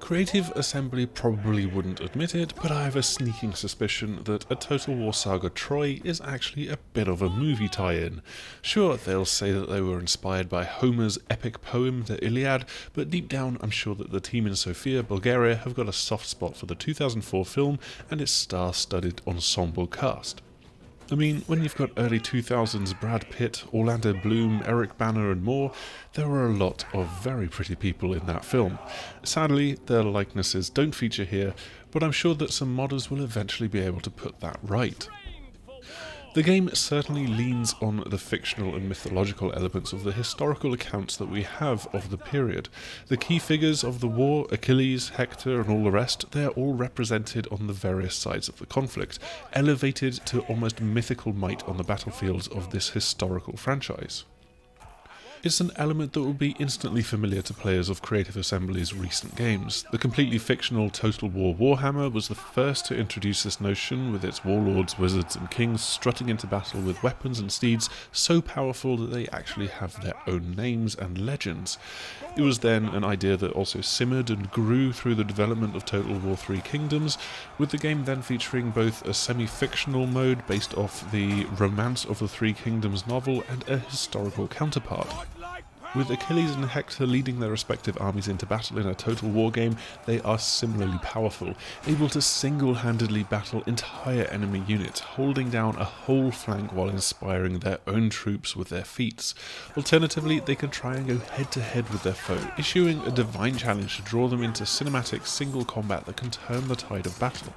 Creative Assembly probably wouldn't admit it, but I have a sneaking suspicion that A Total War Saga Troy is actually a bit of a movie tie-in. Sure, they'll say that they were inspired by Homer's epic poem, the Iliad, but deep down I'm sure that the team in Sofia, Bulgaria have got a soft spot for the 2004 film and its star-studded ensemble cast. I mean, when you've got early 2000s Brad Pitt, Orlando Bloom, Eric Bana and more, there were a lot of very pretty people in that film. Sadly, their likenesses don't feature here, but I'm sure that some modders will eventually be able to put that right. The game certainly leans on the fictional and mythological elements of the historical accounts that we have of the period. The key figures of the war, Achilles, Hector and all the rest, they're all represented on the various sides of the conflict, elevated to almost mythical might on the battlefields of this historical franchise. It's an element that will be instantly familiar to players of Creative Assembly's recent games. The completely fictional Total War Warhammer was the first to introduce this notion, with its warlords, wizards and kings strutting into battle with weapons and steeds so powerful that they actually have their own names and legends. It was then an idea that also simmered and grew through the development of Total War 3 Kingdoms, with the game then featuring both a semi-fictional mode based off the Romance of the Three Kingdoms novel and a historical counterpart. With Achilles and Hector leading their respective armies into battle in a Total War game, they are similarly powerful, able to single-handedly battle entire enemy units, holding down a whole flank while inspiring their own troops with their feats. Alternatively, they can try and go head-to-head with their foe, issuing a divine challenge to draw them into cinematic single combat that can turn the tide of battle.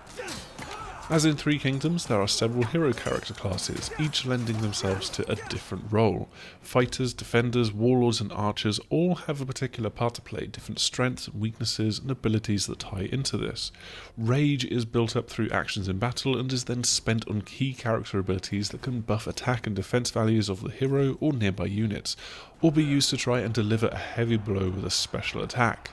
As in Three Kingdoms, there are several hero character classes, each lending themselves to a different role. Fighters, defenders, warlords and archers all have a particular part to play, different strengths, weaknesses and abilities that tie into this. Rage is built up through actions in battle and is then spent on key character abilities that can buff attack and defense values of the hero or nearby units, or be used to try and deliver a heavy blow with a special attack.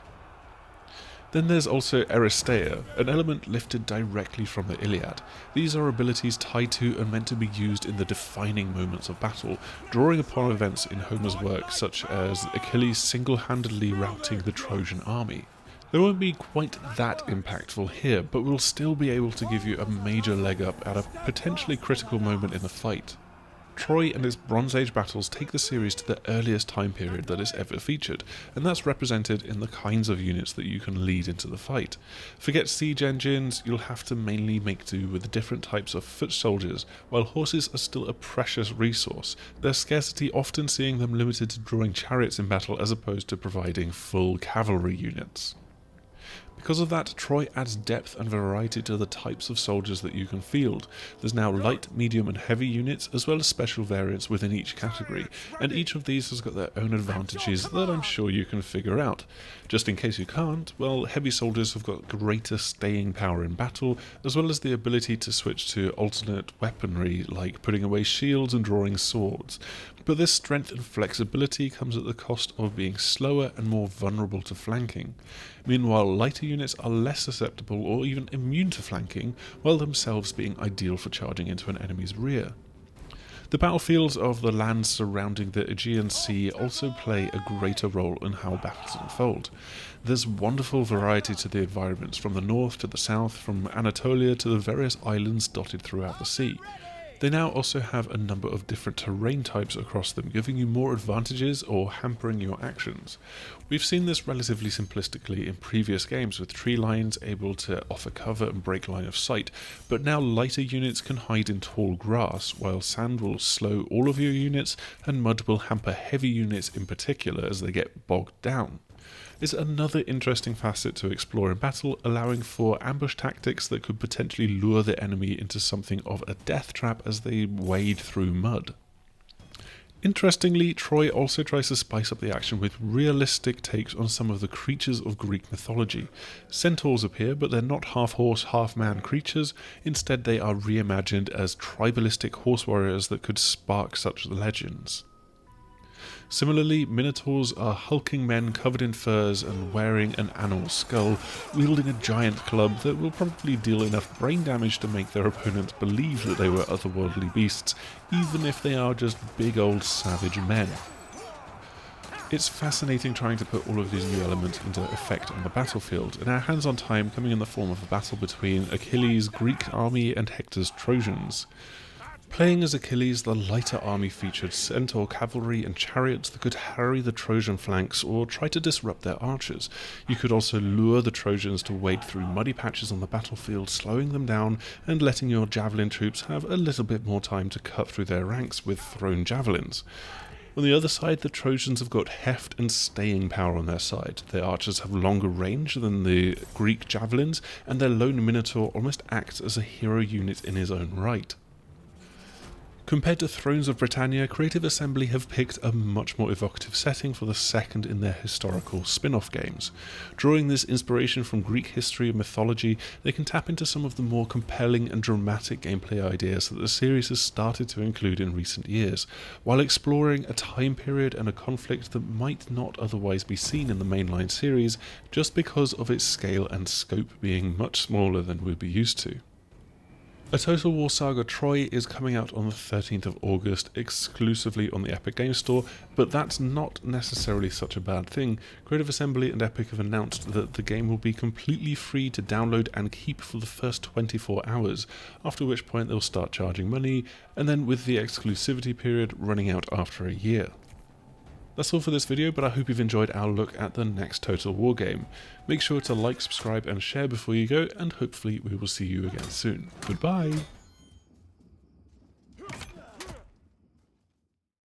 Then there's also Aristeia, an element lifted directly from the Iliad. These are abilities tied to and meant to be used in the defining moments of battle, drawing upon events in Homer's work such as Achilles single-handedly routing the Trojan army. They won't be quite that impactful here, but will still be able to give you a major leg up at a potentially critical moment in the fight. Troy and its Bronze Age battles take the series to the earliest time period that it's ever featured, and that's represented in the kinds of units that you can lead into the fight. Forget siege engines, you'll have to mainly make do with the different types of foot soldiers, while horses are still a precious resource, their scarcity often seeing them limited to drawing chariots in battle as opposed to providing full cavalry units. Because of that, Troy adds depth and variety to the types of soldiers that you can field. There's now light, medium and heavy units, as well as special variants within each category, and each of these has got their own advantages that I'm sure you can figure out. Just in case you can't, well, heavy soldiers have got greater staying power in battle, as well as the ability to switch to alternate weaponry, like putting away shields and drawing swords. But this strength and flexibility comes at the cost of being slower and more vulnerable to flanking. Meanwhile, lighter units are less susceptible or even immune to flanking, while themselves being ideal for charging into an enemy's rear. The battlefields of the lands surrounding the Aegean Sea also play a greater role in how battles unfold. There's wonderful variety to the environments, from the north to the south, from Anatolia to the various islands dotted throughout the sea. They now also have a number of different terrain types across them, giving you more advantages or hampering your actions. We've seen this relatively simplistically in previous games, with tree lines able to offer cover and break line of sight, but now lighter units can hide in tall grass, while sand will slow all of your units and mud will hamper heavy units in particular as they get bogged down. Is another interesting facet to explore in battle, allowing for ambush tactics that could potentially lure the enemy into something of a death trap as they wade through mud. Interestingly, Troy also tries to spice up the action with realistic takes on some of the creatures of Greek mythology. Centaurs appear, but they're not half-horse, half-man creatures. Instead, they are reimagined as tribalistic horse warriors that could spark such legends. Similarly, minotaurs are hulking men covered in furs and wearing an animal skull, wielding a giant club that will probably deal enough brain damage to make their opponents believe that they were otherworldly beasts, even if they are just big old savage men. It's fascinating trying to put all of these new elements into effect on the battlefield, and our hands-on time coming in the form of a battle between Achilles' Greek army and Hector's Trojans. Playing as Achilles, the lighter army featured centaur cavalry and chariots that could harry the Trojan flanks or try to disrupt their archers. You could also lure the Trojans to wade through muddy patches on the battlefield, slowing them down and letting your javelin troops have a little bit more time to cut through their ranks with thrown javelins. On the other side, the Trojans have got heft and staying power on their side. Their archers have longer range than the Greek javelins, and their lone minotaur almost acts as a hero unit in his own right. Compared to Thrones of Britannia, Creative Assembly have picked a much more evocative setting for the second in their historical spin-off games. Drawing this inspiration from Greek history and mythology, they can tap into some of the more compelling and dramatic gameplay ideas that the series has started to include in recent years, while exploring a time period and a conflict that might not otherwise be seen in the mainline series just because of its scale and scope being much smaller than we'd be used to. A Total War Saga Troy is coming out on the 13th of August exclusively on the Epic Games Store, but that's not necessarily such a bad thing. Creative Assembly and Epic have announced that the game will be completely free to download and keep for the first 24 hours, after which point they'll start charging money, and then with the exclusivity period running out after a year. That's all for this video, but I hope you've enjoyed our look at the next Total War game. Make sure to like, subscribe and share before you go, and hopefully we will see you again soon. Goodbye!